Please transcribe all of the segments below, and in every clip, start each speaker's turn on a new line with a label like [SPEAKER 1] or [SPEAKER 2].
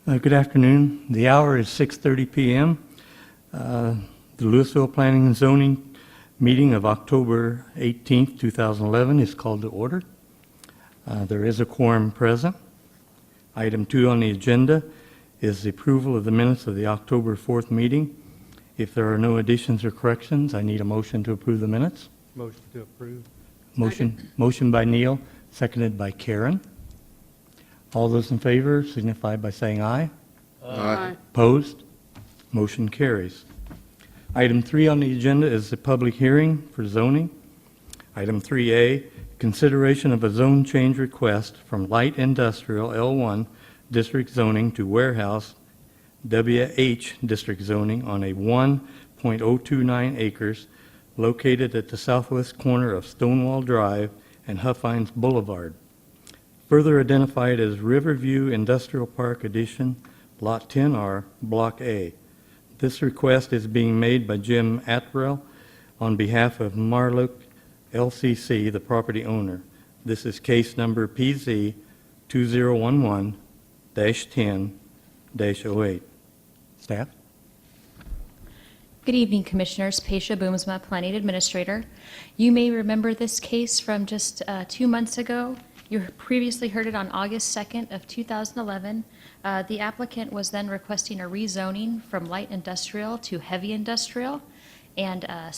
[SPEAKER 1] Good afternoon. The hour is 6:30 p.m. The Lewisville Planning and Zoning meeting of October 18th, 2011 is called to order. There is a quorum present. Item 2 on the agenda is the approval of the minutes of the October 4th meeting. If there are no additions or corrections, I need a motion to approve the minutes.
[SPEAKER 2] Motion to approve.
[SPEAKER 1] Motion by Neil, seconded by Karen. All those in favor signify by saying aye.
[SPEAKER 3] Aye.
[SPEAKER 1] Opposed? Motion carries. Item 3 on the agenda is the public hearing for zoning. Item 3A, consideration of a zone change request from light industrial L1 district zoning to warehouse WH district zoning on a 1.029 acres located at the southwest corner of Stonewall Drive and Huffines Boulevard, further identified as Riverview Industrial Park Addition, Lot 10R, Block A. This request is being made by Jim Attrell on behalf of Marlock LCC, the property owner. This is case number PZ 2011-10-08. Staff?
[SPEAKER 4] Good evening, Commissioners. Paisha Boomsma, Planning Administrator. You may remember this case from just 2 months ago. You previously heard it on August 2nd of 2011. The applicant was then requesting a rezoning from light industrial to heavy industrial, and the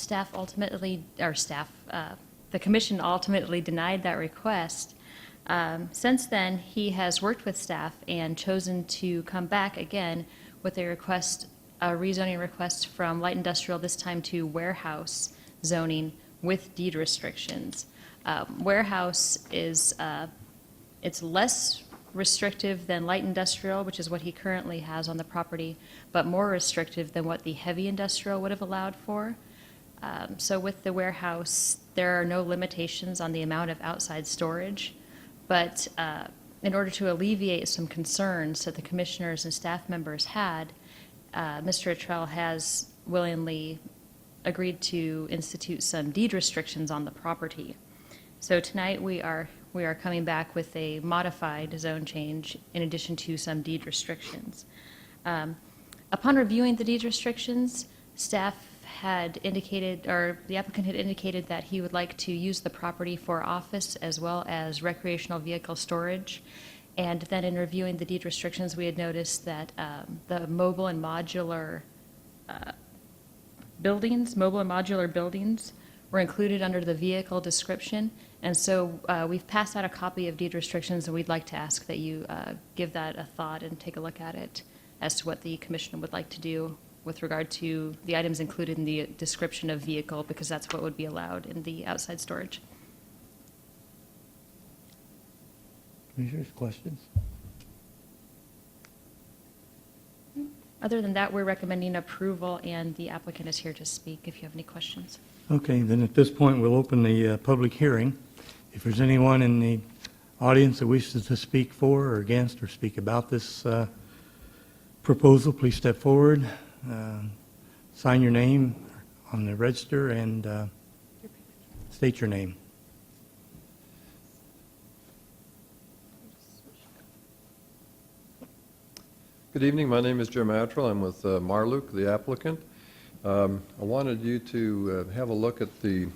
[SPEAKER 4] commission ultimately denied that request. Since then, he has worked with staff and chosen to come back again with a rezoning request from light industrial, this time to warehouse zoning with deed restrictions. Warehouse is it's less restrictive than light industrial, which is what he currently has on the property, but more restrictive than what the heavy industrial would have allowed for. So with the warehouse, there are no limitations on the amount of outside storage, but in order to alleviate some concerns that the commissioners and staff members had, Mr. Attrell has willingly agreed to institute some deed restrictions on the property. So tonight we are coming back with a modified zone change in addition to some deed restrictions. Upon reviewing the deed restrictions, staff had indicated, or the applicant had indicated, that he would like to use the property for office as well as recreational vehicle storage. And then in reviewing the deed restrictions, we had noticed that the mobile and modular buildings were included under the vehicle description. And so we've passed out a copy of deed restrictions, and we'd like to ask that you give that a thought and take a look at it as to what the commission would like to do with regard to the items included in the description of vehicle, because that's what would be allowed in the outside storage.
[SPEAKER 1] Commissioners, questions?
[SPEAKER 4] Other than that, we're recommending approval, and the applicant is here to speak if you have any questions.
[SPEAKER 1] Okay, then at this point, we'll open the public hearing. If there's anyone in the audience that wishes to speak for or against or speak about this proposal, please step forward, sign your name on the register, and state your name.
[SPEAKER 3] Good evening. My name is Jim Attrell. I'm with Marlock, the applicant. I wanted you to have a look at the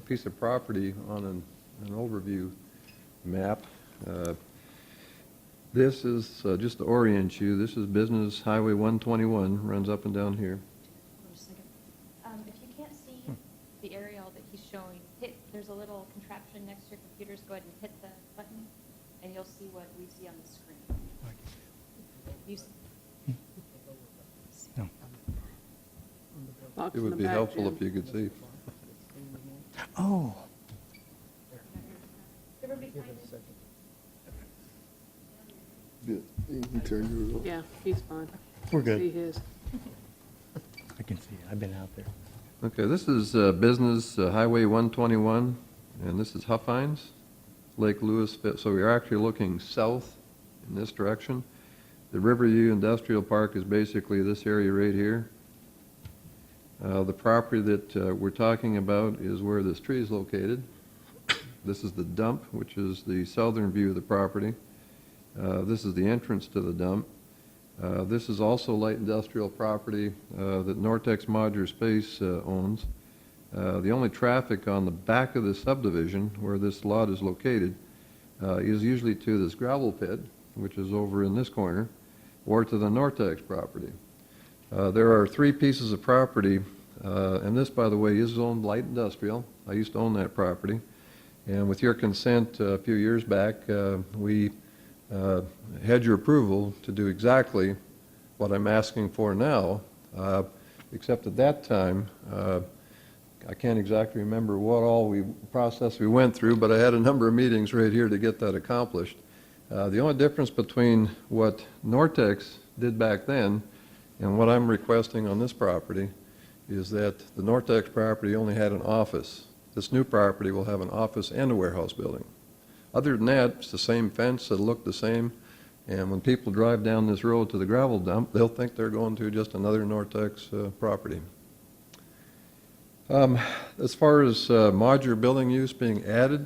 [SPEAKER 3] piece of property on an overview map. This is, just to orient you, this is Business Highway 121, runs up and down here.
[SPEAKER 4] Hold on just a second. If you can't see the aerial that he's showing, there's a little contraption next to your computers. Go ahead and hit the button, and you'll see what we see on the screen. You see?
[SPEAKER 1] No.
[SPEAKER 3] It would be helpful if you could see.
[SPEAKER 1] Oh.
[SPEAKER 5] Yeah, he's fine.
[SPEAKER 1] We're good.
[SPEAKER 5] See his.
[SPEAKER 1] I can see it. I've been out there.
[SPEAKER 3] Okay, this is Business Highway 121, and this is Huffines, Lake Lewisville. So we're actually looking south in this direction. The Riverview Industrial Park is basically this area right here. The property that we're talking about is where this tree is located. This is the dump, which is the southern view of the property. This is the entrance to the dump. This is also light industrial property that Nortex Modular Space owns. The only traffic on the back of this subdivision, where this lot is located, is usually to this gravel pit, which is over in this corner, or to the Nortex property. There are 3 pieces of property, and this, by the way, is zoned light industrial. I used to own that property. And with your consent a few years back, we had your approval to do exactly what I'm asking for now, except at that time, I can't exactly remember what all process we went through, but I had a number of meetings right here to get that accomplished. The only difference between what Nortex did back then and what I'm requesting on this property is that the Nortex property only had an office. This new property will have an office and a warehouse building. Other than that, it's the same fence, it'll look the same, and when people drive down this road to the gravel dump, they'll think they're going to just another Nortex property. As far as modular building use being added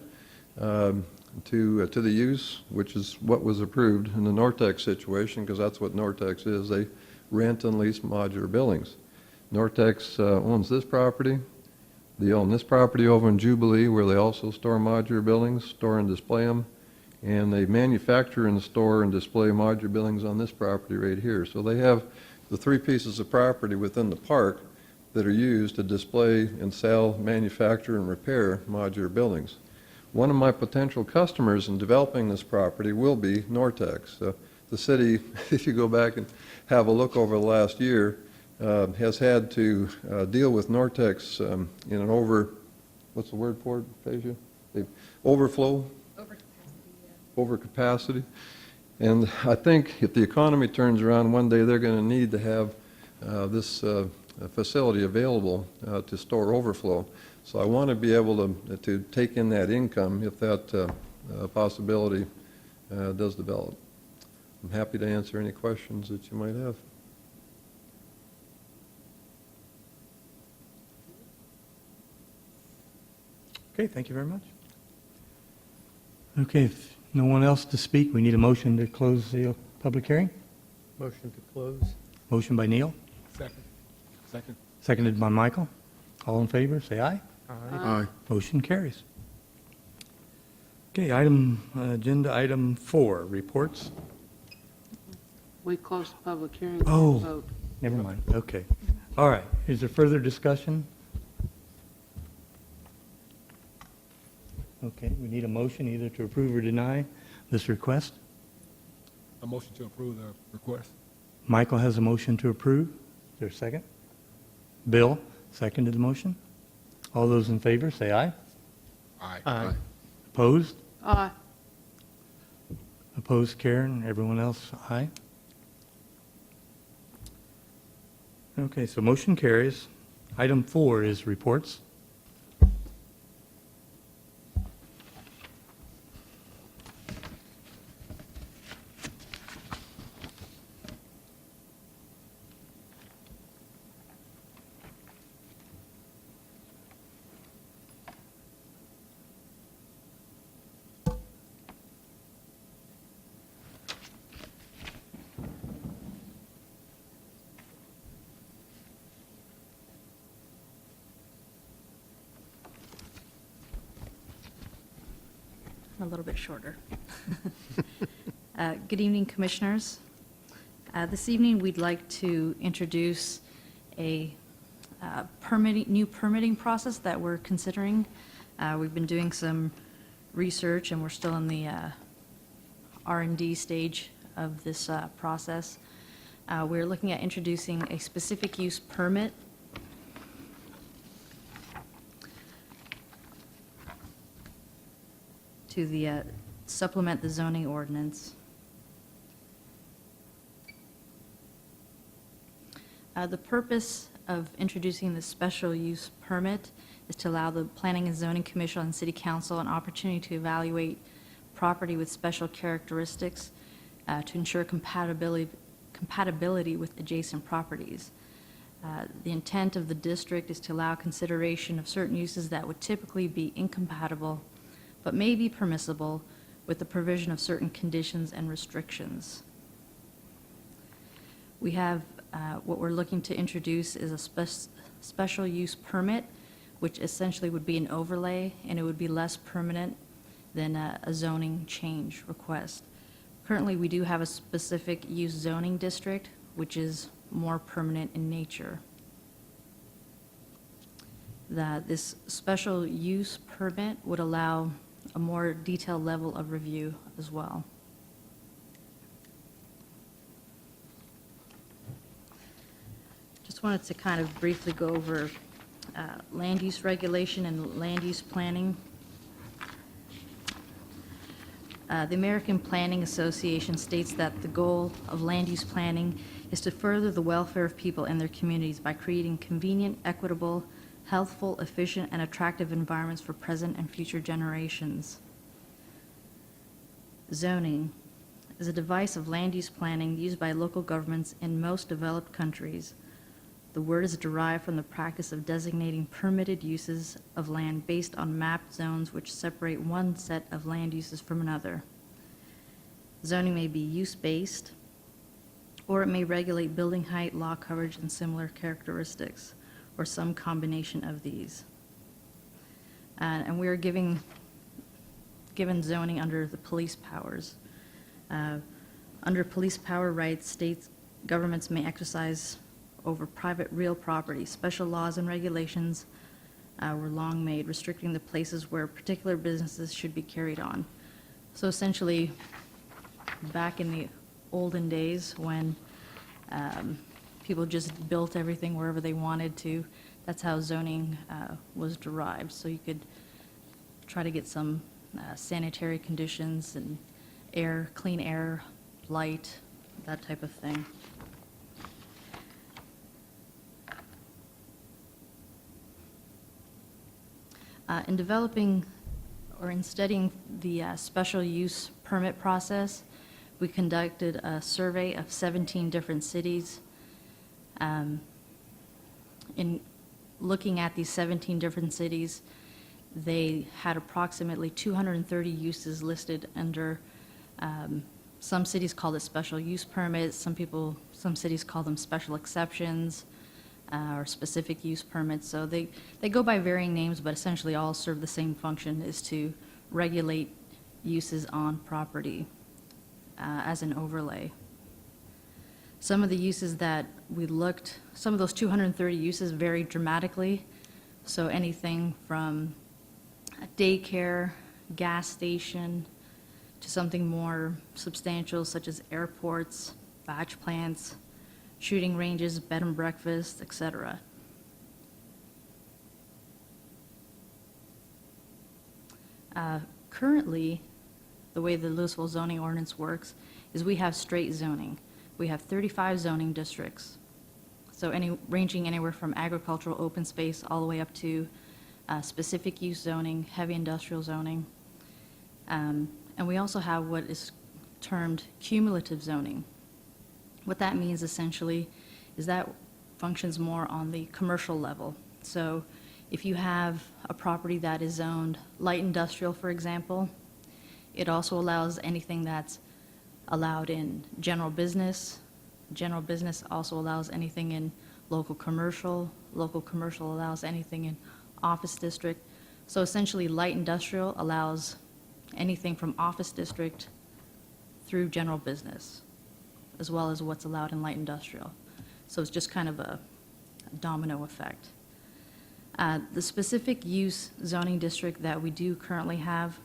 [SPEAKER 3] to the use, which is what was approved in the Nortex situation, because that's what Nortex is, they rent and lease modular buildings. Nortex owns this property. They own this property over in Jubilee, where they also store modular buildings, store and display them, and they manufacture and store and display modular buildings on this property right here. So they have the 3 pieces of property within the park that are used to display and sell, manufacture, and repair modular buildings. One of my potential customers in developing this property will be Nortex. The city, if you go back and have a look over the last year, has had to deal with Nortex in an what's the word for it, Phasia? Overflow? Overcapacity. And I think if the economy turns around one day, they're going to need to have this facility available to store overflow. So I want to be able to take in that income if that possibility does develop. I'm happy to answer any questions that you might have.
[SPEAKER 1] Okay, thank you very much. Okay, if no one else to speak, we need a motion to close the public hearing.
[SPEAKER 2] Motion to close.
[SPEAKER 1] Motion by Neil,
[SPEAKER 2] Second. Second.
[SPEAKER 1] seconded by Michael. All in favor, say aye.
[SPEAKER 2] Aye.
[SPEAKER 1] Motion carries. Okay, agenda item 4, reports.
[SPEAKER 5] We closed the public hearing.
[SPEAKER 1] Oh.
[SPEAKER 5] Vote.
[SPEAKER 1] Never mind, okay. All right, is there further discussion? Okay, we need a motion either to approve or deny this request.
[SPEAKER 2] A motion to approve the request.
[SPEAKER 1] Michael has a motion to approve. Is there a second? Bill seconded the motion. All those in favor, say aye.
[SPEAKER 2] Aye.
[SPEAKER 1] Opposed?
[SPEAKER 5] Aye.
[SPEAKER 1] Opposed, Karen. Everyone else, aye. Okay, so motion carries. Item 4 is reports.
[SPEAKER 6] A little bit shorter. Good evening, Commissioners. This evening, we'd like to introduce a new permitting process that we're considering. We've been doing some research, and we're still in the R&D stage of this process. We're looking at introducing a specific use permit to supplement the zoning ordinance. The purpose of introducing the special use permit is to allow the Planning and Zoning Commission and City Council an opportunity to evaluate property with special characteristics to ensure compatibility with adjacent properties. The intent of the district is to allow consideration of certain uses that would typically be incompatible but may be permissible with the provision of certain conditions and restrictions. We have, what we're looking to introduce is a special use permit, which essentially would be an overlay, and it would be less permanent than a zoning change request. Currently, we do have a specific use zoning district, which is more permanent in nature. This special use permit would allow a more detailed level of review as well. Just wanted to kind of briefly go over land use regulation and land use planning. The American Planning Association states that the goal of land use planning is to further the welfare of people and their communities by creating convenient, equitable, healthful, efficient, and attractive environments for present and future generations. Zoning is a device of land use planning used by local governments in most developed countries. The word is derived from the practice of designating permitted uses of land based on mapped zones which separate one set of land uses from another. Zoning may be use-based, or it may regulate building height, lot coverage, and similar characteristics, or some combination of these. And we are given zoning under the police powers. Under police power rights, states governments may exercise over private real property. Special laws and regulations were long made, restricting the places where particular businesses should be carried on. So essentially, back in the olden days when people just built everything wherever they wanted to, that's how zoning was derived. So you could try to get some sanitary conditions and air, clean air, light, that type of thing. In developing or in studying the special use permit process, we conducted a survey of 17 different cities. In looking at these 17 different cities, they had approximately 230 uses listed under, some cities called it special use permits, some cities call them special exceptions, or specific use permits. So they go by varying names, but essentially all serve the same function, is to regulate uses on property as an overlay. Some of the uses that we looked, some of those 230 uses vary dramatically. So anything from a daycare, gas station, to something more substantial such as airports, batch plants, shooting ranges, bed and breakfast, etc. Currently, the way the Lewisville zoning ordinance works is we have straight zoning. We have 35 zoning districts, so ranging anywhere from agricultural open space all the way up to specific use zoning, heavy industrial zoning. And we also have what is termed cumulative zoning. What that means essentially is that functions more on the commercial level. So if you have a property that is zoned light industrial, for example, it also allows anything that's allowed in general business. General business also allows anything in local commercial. Local commercial allows anything in office district. So essentially, light industrial allows anything from office district through general business, as well as what's allowed in light industrial. So it's just kind of a domino effect. The specific use zoning district that we do currently have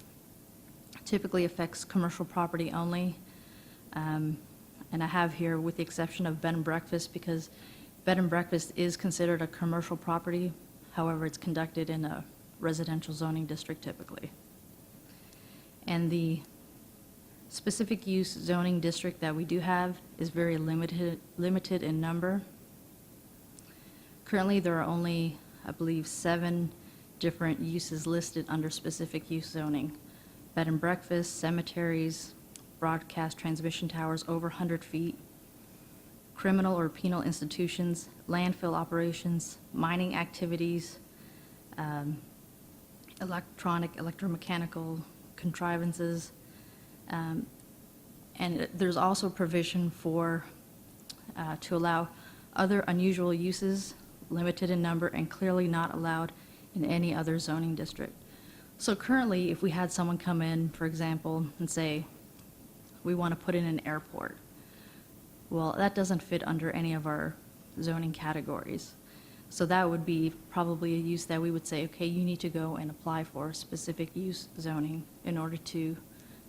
[SPEAKER 6] typically affects commercial property only. And I have here, with the exception of bed and breakfast, because bed and breakfast is considered a commercial property. However, it's conducted in a residential zoning district typically. And the specific use zoning district that we do have is very limited in number. Currently, there are only, I believe, 7 different uses listed under specific use zoning: bed and breakfast, cemeteries, broadcast transmission towers over 100 feet, criminal or penal institutions, landfill operations, mining activities, electromechanical contrivances, and there's also provision for to allow other unusual uses, limited in number, and clearly not allowed in any other zoning district. So currently, if we had someone come in, for example, and say, we want to put in an airport, well, that doesn't fit under any of our zoning categories. So that would be probably a use that we would say, okay, you need to go and apply for specific use zoning in order to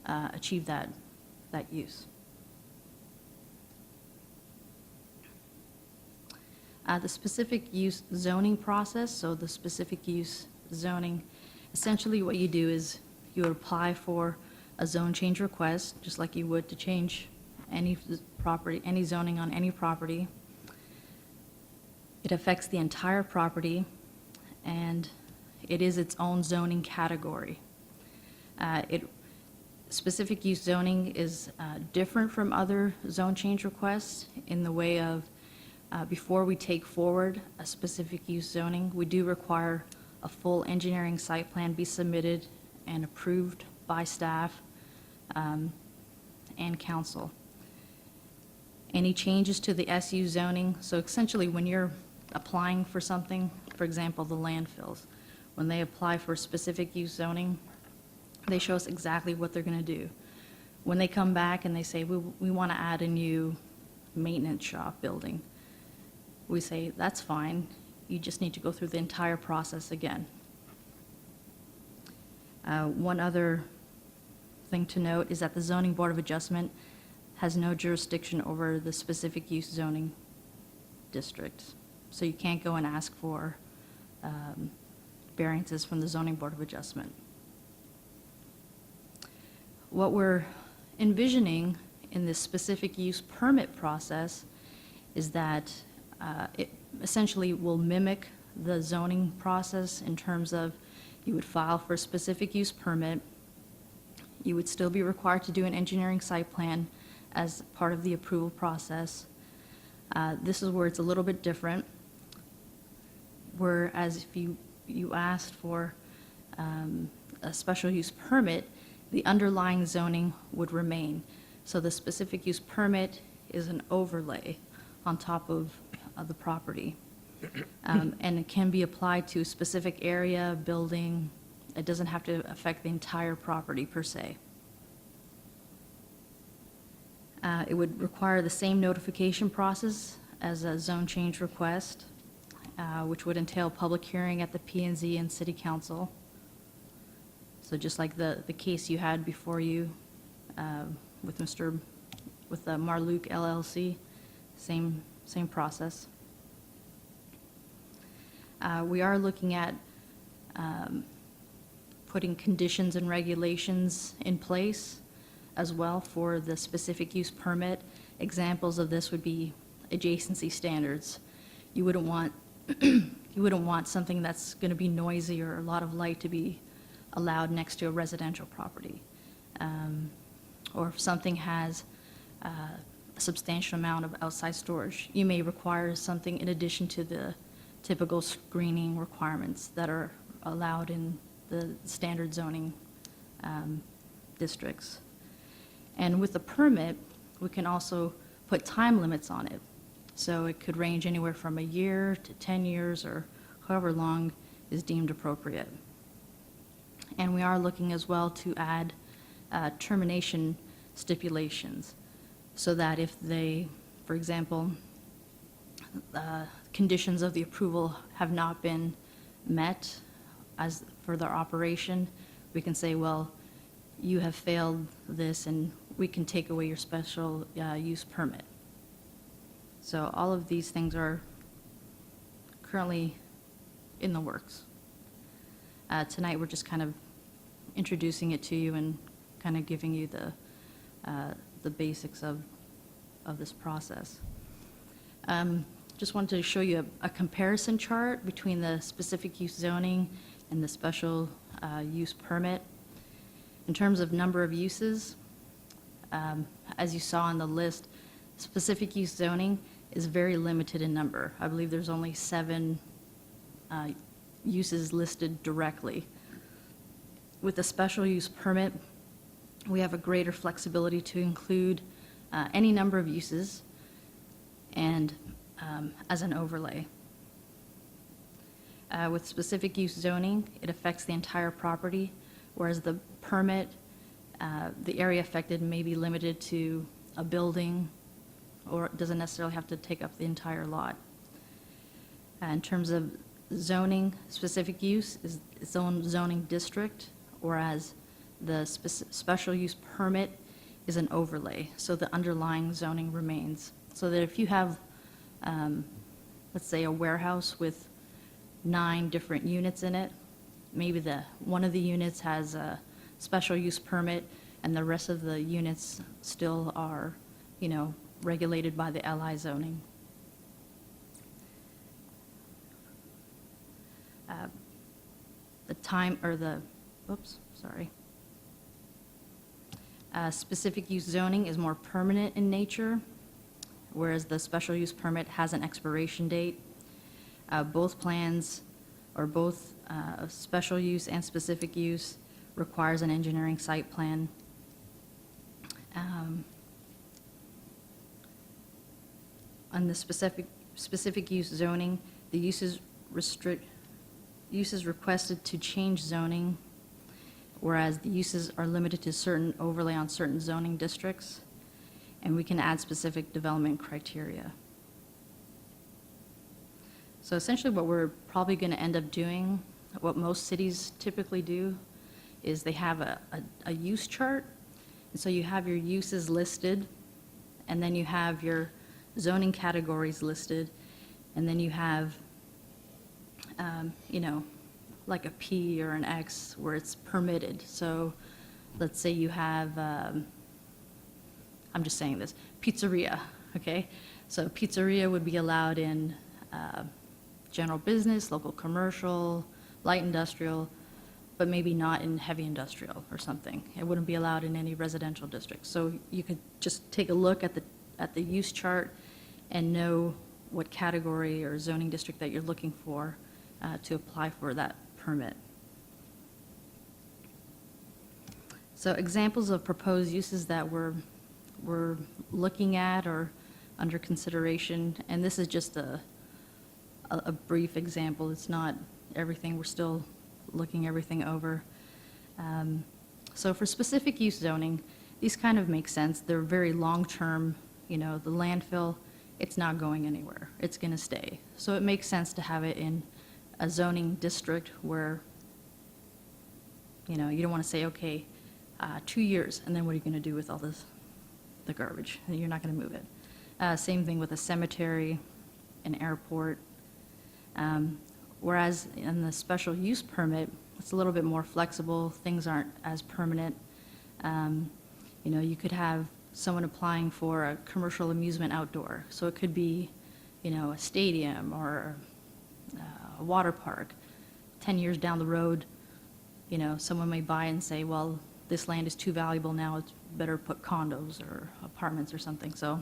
[SPEAKER 6] achieve that use. The specific use zoning process, so the specific use zoning, essentially what you do is you would apply for a zone change request, just like you would to change any property, any zoning on any property. It affects the entire property, and it is its own zoning category. Specific use zoning is different from other zone change requests in the way of before we take forward a specific use zoning, we do require a full engineering site plan be submitted and approved by staff and council. Any changes to the SU zoning, so essentially when you're applying for something, for example, the landfills, when they apply for specific use zoning, they show us exactly what they're going to do. When they come back and they say, we want to add a new maintenance shop building, we say, that's fine, you just need to go through the entire process again. One other thing to note is that the Zoning Board of Adjustment has no jurisdiction over the specific use zoning district. So you can't go and ask for variances from the Zoning Board of Adjustment. What we're envisioning in this specific use permit process is that it essentially will mimic the zoning process in terms of you would file for a specific use permit, you would still be required to do an engineering site plan as part of the approval process. This is where it's a little bit different, whereas if you asked for a special use permit, the underlying zoning would remain. So the specific use permit is an overlay on top of the property. And it can be applied to a specific area, building. It doesn't have to affect the entire property per se. It would require the same notification process as a zone change request, which would entail public hearing at the P&Z and City Council. So just like the case you had before you with Marluke LLC, same process. We are looking at putting conditions and regulations in place as well for the specific use permit. Examples of this would be adjacency standards. You wouldn't want something that's going to be noisy or a lot of light to be allowed next to a residential property. Or if something has a substantial amount of outside storage, you may require something in addition to the typical screening requirements that are allowed in the standard zoning districts. And with the permit, we can also put time limits on it. So it could range anywhere from a year to 10 years or however long is deemed appropriate. And we are looking as well to add termination stipulations so that if they, for example, conditions of the approval have not been met as for their operation, we can say, well, you have failed this and we can take away your special use permit. So all of these things are currently in the works. Tonight we're just kind of introducing it to you and kind of giving you the basics of this process. Just wanted to show you a comparison chart between the specific use zoning and the special use permit. In terms of number of uses, as you saw on the list, specific use zoning is very limited in number. I believe there's only 7 uses listed directly. With a special use permit, we have a greater flexibility to include any number of uses, and as an overlay. With specific use zoning, it affects the entire property, whereas the permit, the area affected may be limited to a building, or it doesn't necessarily have to take up the entire lot. In terms of zoning, specific use is its own zoning district, whereas the special use permit is an overlay, so the underlying zoning remains. So that if you have, let's say, a warehouse with 9 different units in it, maybe one of the units has a special use permit, and the rest of the units still are, regulated by the LI zoning. Specific use zoning is more permanent in nature, whereas the special use permit has an expiration date. Both plans, or both special use and specific use, requires an engineering site plan. On the specific use zoning, the uses requested to change zoning, whereas the uses are limited to certain overlay on certain zoning districts, and we can add specific development criteria. So essentially what we're probably going to end up doing, what most cities typically do, is they have a use chart. And so you have your uses listed, and then you have your zoning categories listed, and then you have, like a P or an X where it's permitted. So let's say you have, I'm just saying this, pizzeria, okay? So pizzeria would be allowed in general business, local commercial, light industrial, but maybe not in heavy industrial or something. It wouldn't be allowed in any residential district. So you could just take a look at the use chart and know what category or zoning district that you're looking for to apply for that permit. So examples of proposed uses that we're looking at or under consideration, and this is just a brief example. It's not everything. We're still looking everything over. So for specific use zoning, these kind of make sense. They're very long-term. The landfill, it's not going anywhere. It's going to stay. So it makes sense to have it in a zoning district where, you don't want to say, okay, 2 years, and then what are you going to do with all the garbage? You're not going to move it. Same thing with a cemetery, an airport. Whereas in the special use permit, it's a little bit more flexible. Things aren't as permanent. You could have someone applying for a commercial amusement outdoor. So it could be, a stadium or a water park. 10 years down the road, someone may buy and say, well, this land is too valuable now, it's better put condos or apartments or something. So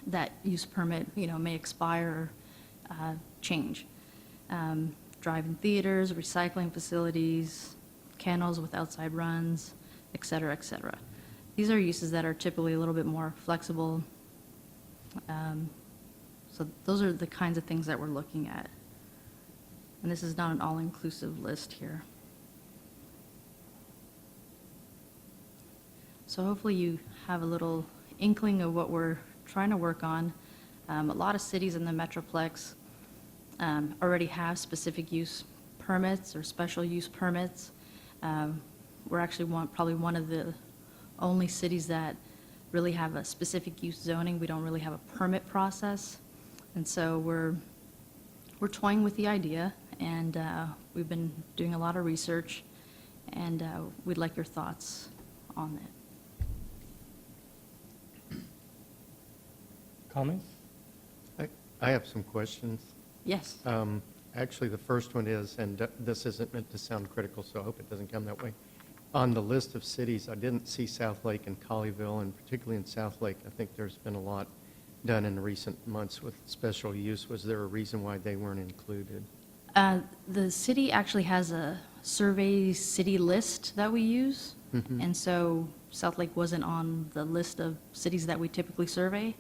[SPEAKER 6] that use permit, may expire or change. Drive-in theaters, recycling facilities, kennels with outside runs, et cetera, et cetera. These are uses that are typically a little bit more flexible. So those are the kinds of things that we're looking at. And this is not an all-inclusive list here. So hopefully you have a little inkling of what we're trying to work on. A lot of cities in the Metroplex already have specific use permits or special use permits. We're actually probably one of the only cities that really have a specific use zoning. We don't really have a permit process. And so we're toying with the idea, and we've been doing a lot of research, and we'd like your thoughts on it.
[SPEAKER 1] Comments?
[SPEAKER 7] I have some questions.
[SPEAKER 6] Yes.
[SPEAKER 7] Actually, the first one is, and this isn't meant to sound critical, so I hope it doesn't come that way. On the list of cities, I didn't see South Lake and Colleyville, and particularly in South Lake, I think there's been a lot done in recent months with special use. Was there a reason why they weren't included?
[SPEAKER 6] The city actually has a survey city list that we use, and so South Lake wasn't on the list of cities that we typically survey.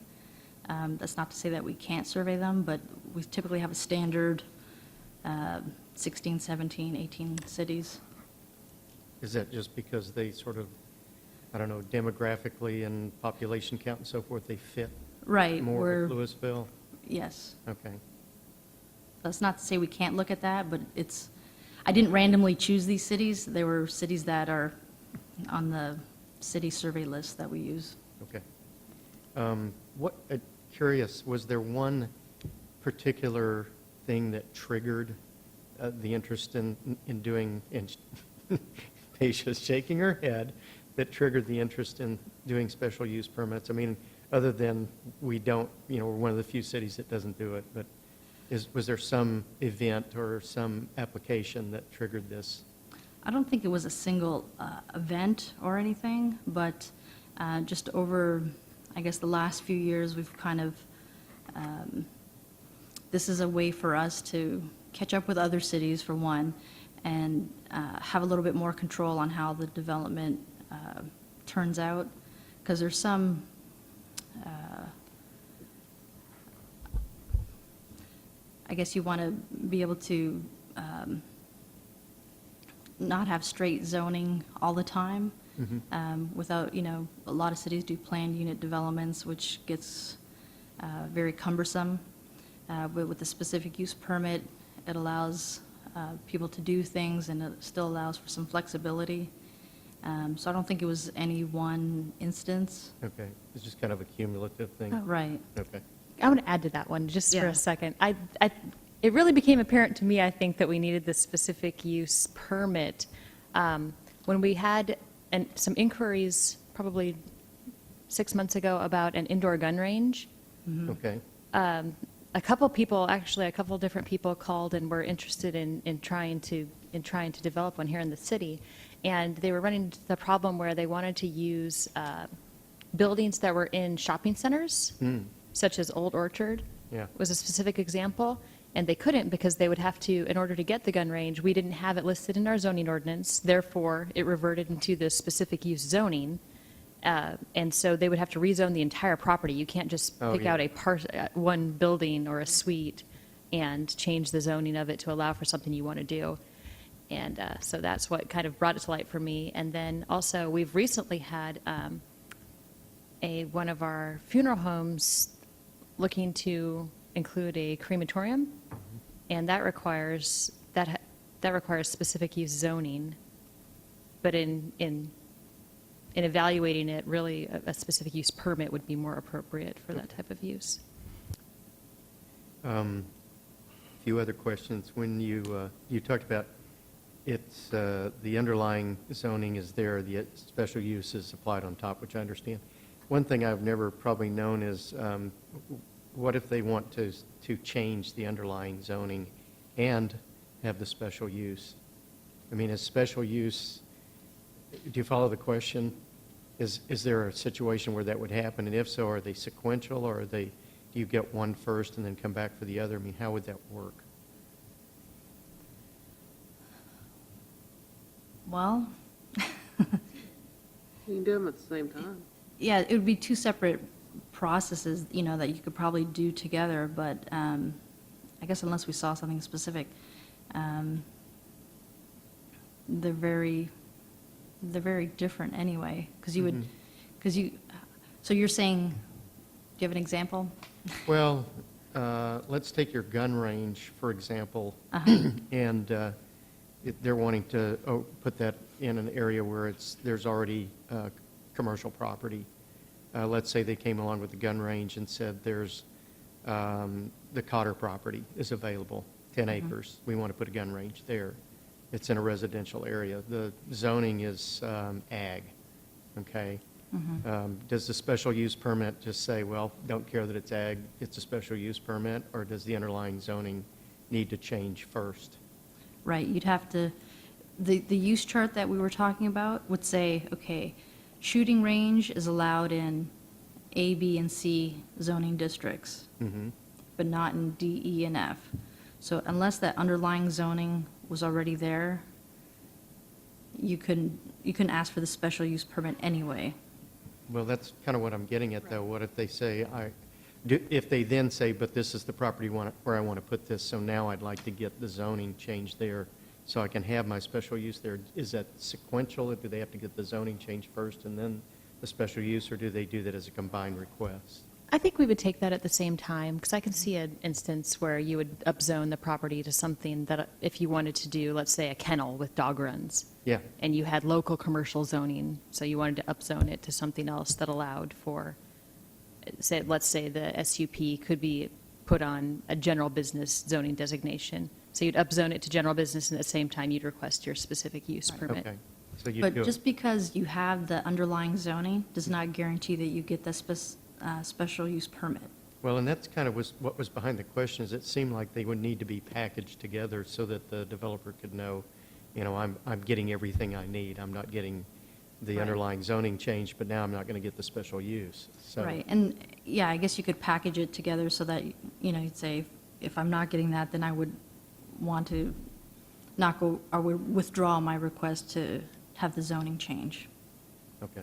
[SPEAKER 6] That's not to say that we can't survey them, but we typically have a standard 16, 17, 18 cities.
[SPEAKER 7] Is that just because they sort of, I don't know, demographically and population count and so forth, they fit
[SPEAKER 6] Right,
[SPEAKER 7] more with Louisville?
[SPEAKER 6] yes.
[SPEAKER 7] Okay.
[SPEAKER 6] That's not to say we can't look at that, but I didn't randomly choose these cities. They were cities that are on the city survey list that we use.
[SPEAKER 7] Okay. Curious, was there one particular thing that triggered the interest in doing, and Paisha's shaking her head, that triggered the interest in doing special use permits? I mean, other than we don't, we're one of the few cities that doesn't do it, but was there some event or some application that triggered this?
[SPEAKER 6] I don't think it was a single event or anything, but just over, I guess, the last few years, we've kind of, this is a way for us to catch up with other cities, for one, and have a little bit more control on how the development turns out, because there's some, I guess you want to be able to not have straight zoning all the time without, a lot of cities do planned unit developments, which gets very cumbersome. But with the specific use permit, it allows people to do things, and it still allows for some flexibility. So I don't think it was any one instance.
[SPEAKER 7] Okay, it's just kind of a cumulative thing?
[SPEAKER 6] Right.
[SPEAKER 7] Okay.
[SPEAKER 4] I want to add to that one just for
[SPEAKER 6] Yeah.
[SPEAKER 4] a second. It really became apparent to me, I think, that we needed the specific use permit when we had some inquiries probably 6 months ago about an indoor gun range.
[SPEAKER 7] Okay.
[SPEAKER 4] A couple different people called and were interested in trying to develop one here in the city, and they were running into the problem where they wanted to use buildings that were in shopping centers, such as Old Orchard.
[SPEAKER 7] Yeah.
[SPEAKER 4] Was a specific example, and they couldn't because they would have to, in order to get the gun range, we didn't have it listed in our zoning ordinance, therefore it reverted into the specific use zoning. And so they would have to rezone the entire property. You can't just
[SPEAKER 7] Oh,
[SPEAKER 4] pick
[SPEAKER 7] yeah.
[SPEAKER 4] out one building or a suite and change the zoning of it to allow for something you want to do. And so that's what kind of brought it to light for me. And then also, we've recently had one of our funeral homes looking to include a crematorium, and that requires specific use zoning. But in evaluating it, really, a specific use permit would be more appropriate for that type of use.
[SPEAKER 7] A few other questions. When you talked about it's, the underlying zoning is there, the special use is applied on top, which I understand. One thing I've never probably known is, what if they want to change the underlying zoning and have the special use? I mean, is special use, do you follow the question? Is there a situation where that would happen? And if so, are they sequential, or do you get one first and then come back for the other? I mean, how would that work?
[SPEAKER 6] Well,
[SPEAKER 5] You can do them at the same time.
[SPEAKER 6] yeah, it would be two separate processes, that you could probably do together, but I guess unless we saw something specific, they're very different anyway, because so you're saying, do you have an example?
[SPEAKER 7] Well, let's take your gun range, for example, and they're wanting to put that in an area where there's already commercial property. Let's say they came along with the gun range and said there's the Cotter property is available, 10 acres. We want to put a gun range there. It's in a residential area. The zoning is ag, okay? Does the special use permit just say, well, don't care that it's ag, it's a special use permit, or does the underlying zoning need to change first?
[SPEAKER 6] Right, you'd have to, the use chart that we were talking about would say, okay, shooting range is allowed in A, B, and C zoning districts, but not in D, E, and F. So unless that underlying zoning was already there, you couldn't ask for the special use permit anyway.
[SPEAKER 7] Well, that's kind of what I'm getting at, though. What if they say, If they then say, but this is the property where I want to put this, so now I'd like to get the zoning changed there so I can have my special use there, is that sequential? Do they have to get the zoning changed first and then the special use, or do they do that as a combined request?
[SPEAKER 4] I think we would take that at the same time, because I can see an instance where you would upzone the property to something that, if you wanted to do, let's say, a kennel with dog runs,
[SPEAKER 7] Yeah,
[SPEAKER 4] and you had local commercial zoning, so you wanted to upzone it to something else that allowed for, say, let's say the SUP could be put on a general business zoning designation. So you'd upzone it to general business, and at the same time, you'd request your specific use permit.
[SPEAKER 7] okay. So you
[SPEAKER 6] But
[SPEAKER 7] do
[SPEAKER 6] just
[SPEAKER 7] it.
[SPEAKER 6] because you have the underlying zoning does not guarantee that you get the special use permit.
[SPEAKER 7] Well, and that's kind of what was behind the question, is it seemed like they would need to be packaged together so that the developer could know, I'm getting everything I need. I'm not getting the
[SPEAKER 6] Right.
[SPEAKER 7] underlying zoning change, but now I'm not going to get the special use. So,
[SPEAKER 6] Right, and yeah, I guess you could package it together so that, you'd say, if I'm not getting that, then I would want to not go, or would withdraw my request to have the zoning change.
[SPEAKER 7] Okay.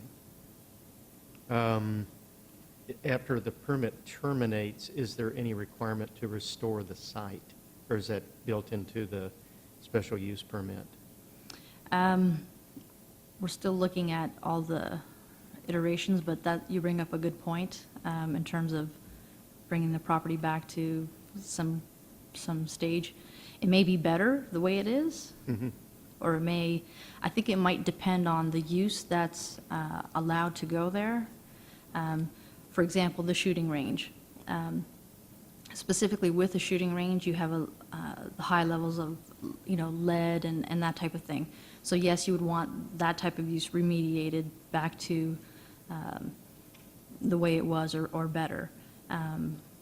[SPEAKER 7] After the permit terminates, is there any requirement to restore the site? Or is that built into the special use permit?
[SPEAKER 6] We're still looking at all the iterations, but that, you bring up a good point in terms of bringing the property back to some stage. It may be better the way it is, or it may, I think it might depend on the use that's allowed to go there. For example, the shooting range. Specifically with the shooting range, you have the high levels of, lead and that type of thing. So yes, you would want that type of use remediated back to the way it was or better.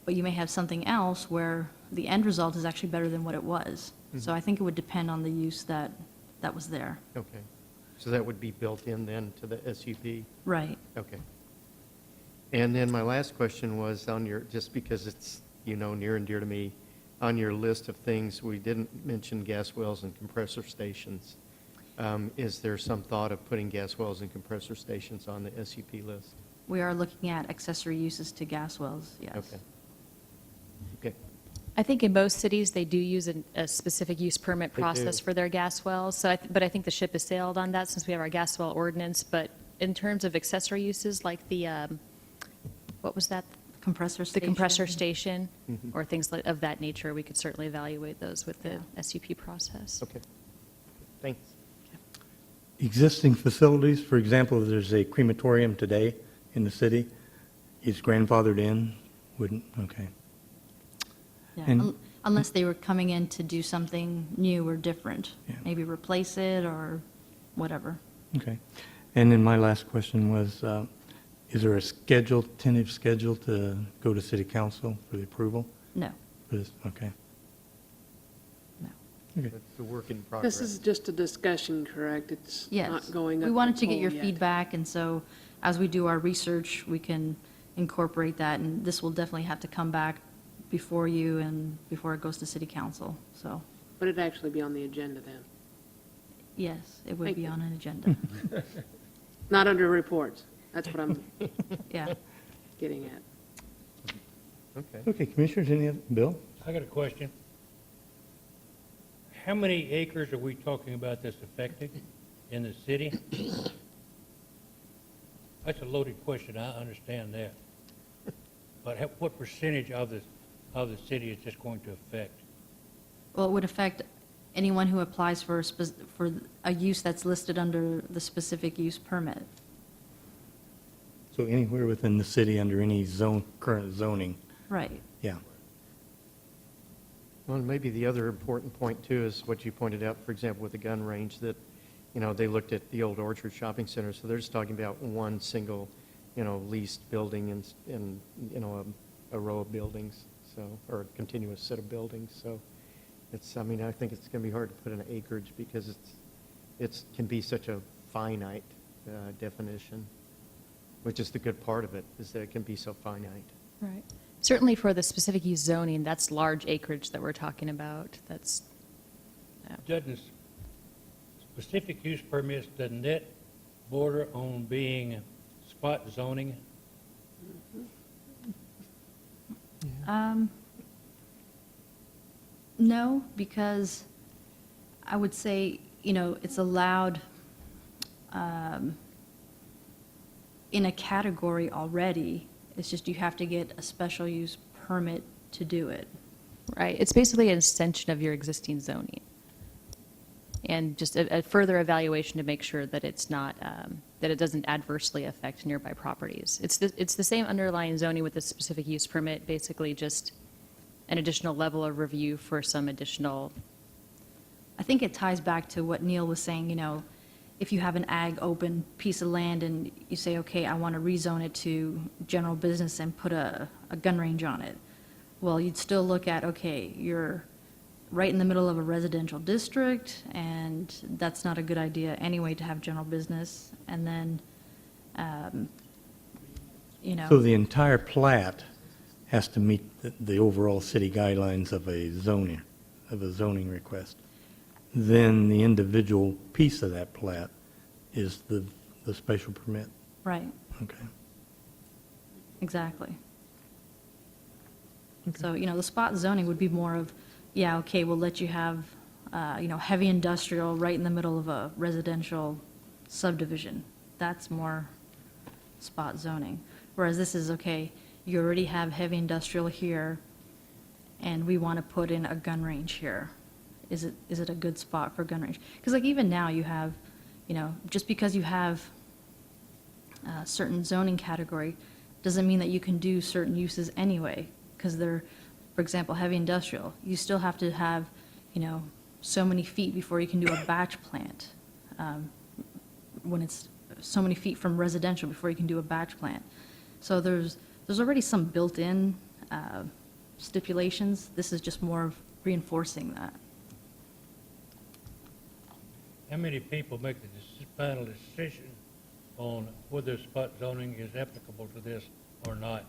[SPEAKER 6] But you may have something else where the end result is actually better than what it was. So I think it would depend on the use that was there.
[SPEAKER 7] Okay. So that would be built in then to the SUP?
[SPEAKER 6] Right.
[SPEAKER 7] Okay. And then my last question was on your, just because it's, near and dear to me, on your list of things, we didn't mention gas wells and compressor stations. Is there some thought of putting gas wells and compressor stations on the SUP list?
[SPEAKER 6] We are looking at accessory uses to gas wells, yes.
[SPEAKER 7] Okay. Okay.
[SPEAKER 4] I think in most cities, they do use a specific use permit
[SPEAKER 7] They
[SPEAKER 4] process
[SPEAKER 7] do.
[SPEAKER 4] for their gas wells. So, but I think the ship has sailed on that since we have our gas well ordinance. But in terms of accessory uses, like the, what was that?
[SPEAKER 6] Compressor
[SPEAKER 4] The
[SPEAKER 6] station.
[SPEAKER 4] compressor station, or things of that nature, we could certainly evaluate those with the SUP process.
[SPEAKER 7] Okay. Thanks.
[SPEAKER 1] Existing facilities, for example, if there's a crematorium today in the city, is grandfathered in? Wouldn't, okay.
[SPEAKER 6] Yeah,
[SPEAKER 1] And-
[SPEAKER 6] unless they were coming in to do something new or different,
[SPEAKER 1] Yeah.
[SPEAKER 6] maybe replace it or whatever.
[SPEAKER 1] Okay. And then my last question was, is there a tentative schedule to go to city council for the approval
[SPEAKER 6] No,
[SPEAKER 1] for this? Okay.
[SPEAKER 6] no.
[SPEAKER 1] Okay.
[SPEAKER 7] It's a work in progress.
[SPEAKER 5] This is just a discussion, correct? It's
[SPEAKER 6] Yes.
[SPEAKER 5] not going up
[SPEAKER 6] We wanted to get
[SPEAKER 5] the
[SPEAKER 6] your
[SPEAKER 5] poll yet.
[SPEAKER 6] feedback, and so as we do our research, we can incorporate that, and this will definitely have to come back before you and before it goes to city council. So,
[SPEAKER 5] Would it actually be on the agenda then?
[SPEAKER 6] yes, it would
[SPEAKER 5] Thank
[SPEAKER 6] be
[SPEAKER 5] you.
[SPEAKER 6] on an agenda.
[SPEAKER 5] Not under reports? That's what I'm
[SPEAKER 6] Yeah.
[SPEAKER 5] getting at.
[SPEAKER 7] Okay.
[SPEAKER 1] Okay, Commissioners, any other, Bill?
[SPEAKER 8] I got a question. How many acres are we talking about that's affected in the city? That's a loaded question, I understand that. But what percentage of the city is this going to affect?
[SPEAKER 6] Well, it would affect anyone who applies for a use that's listed under the specific use permit.
[SPEAKER 1] So anywhere within the city under any current zoning,
[SPEAKER 6] Right.
[SPEAKER 1] yeah.
[SPEAKER 7] Well, and maybe the other important point, too, is what you pointed out, for example, with the gun range, that, they looked at the old Orchard Shopping Center, so they're just talking about one single, leased building and a row of buildings, so, or a continuous set of buildings, so it's, I think it's going to be hard to put an acreage because it's can be such a finite definition, which is the good part of it, is that it can be so finite.
[SPEAKER 4] Right. Certainly for the specific use zoning, that's large acreage that we're talking about. That's,
[SPEAKER 8] Doesn't specific use permits, doesn't that border on being spot zoning?
[SPEAKER 6] No, because I would say, it's allowed in a category already. It's just you have to get a special use permit to do it.
[SPEAKER 4] Right, it's basically an extension of your existing zoning. And just a further evaluation to make sure that it's not, that it doesn't adversely affect nearby properties. It's the same underlying zoning with a specific use permit, basically just an additional level of review for some additional.
[SPEAKER 6] I think it ties back to what Neil was saying, if you have an ag open piece of land and you say, okay, I want to rezone it to general business and put a gun range on it. Well, you'd still look at, okay, you're right in the middle of a residential district, and that's not a good idea anyway to have general business. And then,
[SPEAKER 1] So the entire plat has to meet the overall city guidelines of a zoning request. Then the individual piece of that plat is the special permit.
[SPEAKER 6] right,
[SPEAKER 1] Okay.
[SPEAKER 6] exactly. So, the spot zoning would be more of, yeah, okay, we'll let you have, heavy industrial right in the middle of a residential subdivision. That's more spot zoning. Whereas this is, okay, you already have heavy industrial here, and we want to put in a gun range here. Is it a good spot for a gun range? Because like even now you have, just because you have a certain zoning category, doesn't mean that you can do certain uses anyway. Because they're, for example, heavy industrial, you still have to have, so many feet before you can do a batch plant. When it's so many feet from residential before you can do a batch plant. So there's already some built-in stipulations. This is just more of reinforcing that.
[SPEAKER 8] How many people make the final decision on whether spot zoning is applicable to this or not?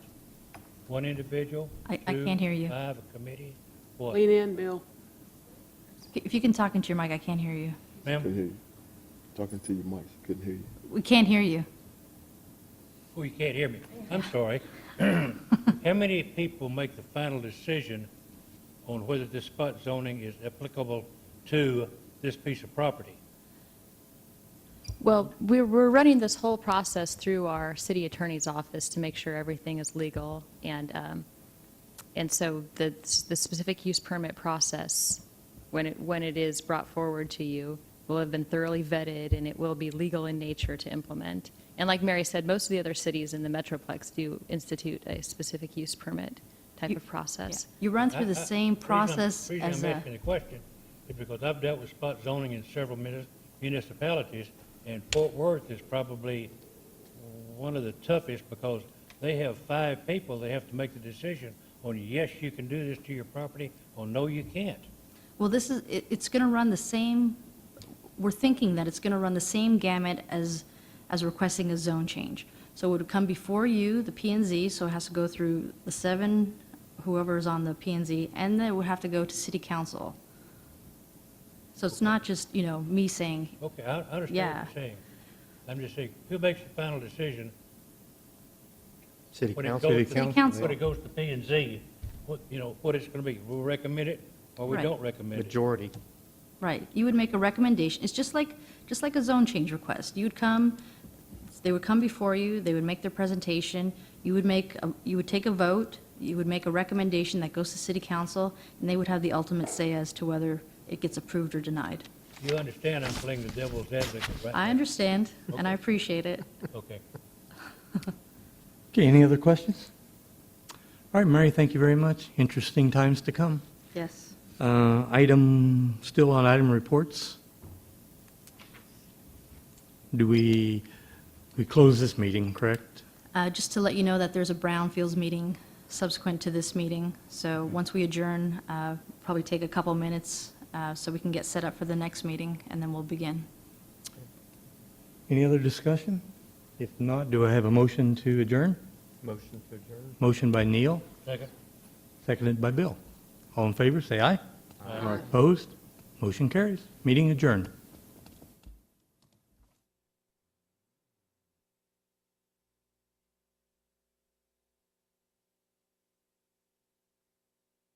[SPEAKER 8] One individual?
[SPEAKER 6] I
[SPEAKER 8] Two,
[SPEAKER 6] can't hear you.
[SPEAKER 8] 5, a committee? What?
[SPEAKER 5] Lean in, Bill.
[SPEAKER 6] If you can talk into your mic, I can't hear you.
[SPEAKER 8] Ma'am?
[SPEAKER 2] Couldn't hear you. Talking to your mic, couldn't hear you.
[SPEAKER 6] We can't hear you.
[SPEAKER 8] Oh, you can't hear me. I'm sorry. How many people make the final decision on whether this spot zoning is applicable to this piece of property?
[SPEAKER 4] Well, we're running this whole process through our city attorney's office to make sure everything is legal. And so the specific use permit process, when it is brought forward to you, will have been thoroughly vetted, and it will be legal in nature to implement. And like Mary said, most of the other cities in the Metroplex do institute a specific use permit type of process.
[SPEAKER 6] You run through the same process
[SPEAKER 8] The reason
[SPEAKER 6] as
[SPEAKER 8] I'm
[SPEAKER 6] a,
[SPEAKER 8] asking the question is because I've dealt with spot zoning in several municipalities, and Fort Worth is probably one of the toughest because they have 5 people. They have to make the decision on, yes, you can do this to your property, or no, you can't.
[SPEAKER 6] well, it's going to run the same, we're thinking that it's going to run the same gamut as requesting a zone change. So it would come before you, the P and Z, so it has to go through the 7, whoever's on the P and Z, and then it would have to go to city council. So it's not just, me saying,
[SPEAKER 8] Okay, I understand
[SPEAKER 6] Yeah.
[SPEAKER 8] what you're saying. I'm just saying, who makes the final decision
[SPEAKER 7] City
[SPEAKER 8] when it
[SPEAKER 7] council.
[SPEAKER 8] goes
[SPEAKER 6] City council.
[SPEAKER 8] when it goes to P and Z? What it's going to be? We'll recommend it, or we
[SPEAKER 6] Right.
[SPEAKER 8] don't recommend it.
[SPEAKER 7] Majority.
[SPEAKER 6] right, you would make a recommendation. It's just like a zone change request. They would come before you, they would make their presentation, you would take a vote, you would make a recommendation that goes to city council, and they would have the ultimate say as to whether it gets approved or denied.
[SPEAKER 8] You understand I'm playing the devil's advocate, right?
[SPEAKER 6] I understand, and I
[SPEAKER 8] Okay.
[SPEAKER 6] appreciate it.
[SPEAKER 8] Okay.
[SPEAKER 1] Okay, any other questions? All right, Mary, thank you very much. Interesting times to come.
[SPEAKER 6] Yes.
[SPEAKER 1] Still on item reports. We close this meeting, correct?
[SPEAKER 6] Just to let you know that there's a Brownfields meeting subsequent to this meeting. So once we adjourn, probably take a couple minutes so we can get set up for the next meeting, and then we'll begin.
[SPEAKER 1] Any other discussion? If not, do I have a motion to adjourn?
[SPEAKER 7] Motion to adjourn.
[SPEAKER 1] Motion by Neil,
[SPEAKER 8] Second.
[SPEAKER 1] seconded by Bill. All in favor, say aye.
[SPEAKER 2] Aye.
[SPEAKER 1] Opposed? Motion carries. Meeting adjourned.